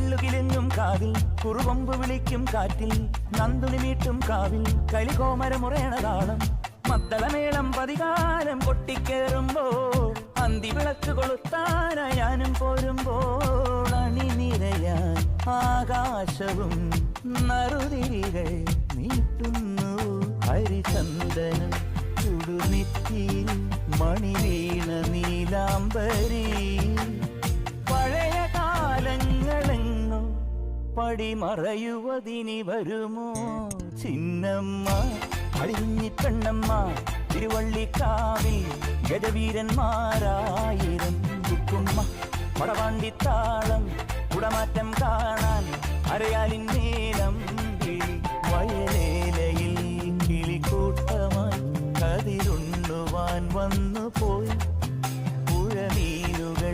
ചില്ലുകിലെങ്ങും കാതിൽ കുറുകൊമ്പ് വിളിക്കും കാറ്റിൽ നന്ദുണി മീട്ടും കാവിൽ കലികോമരമുറയണ താളം മദ്ദളമേളം പതികാലം പൊട്ടിക്കേറുമ്പോൾ അന്തി വിളക്ക് കൊളുത്താനായി ഞാനും പോരുമ്പോൾ അണിനിരയാൻ ആകാശവും നറുതിരികൾ നീട്ടുന്നു ഹരിചന്ദനം ചുടുനെറ്റിയിൽ മണിവീണ നീലാംബരി പഴയ കാലങ്ങളെങ്ങോ പടിമറയുവതിനി വരുമോ ചിന്നമ്മ അടിഞ്ഞി പെണ്ണമ്മ തിരുവള്ളിക്കാവിൽ ഗജവീരന്മാരായിരം കുക്കുമ്മ പടവാണ്ടിത്താളം കുടമാറ്റം കാണാൻ അരയാലിൻ നീലം കിളി വയലേലയിൽ കിളിക്കൂട്ടമായി കതിരുണ്ണുവാൻ വന്നു പോയി പുഴമീനുകൾ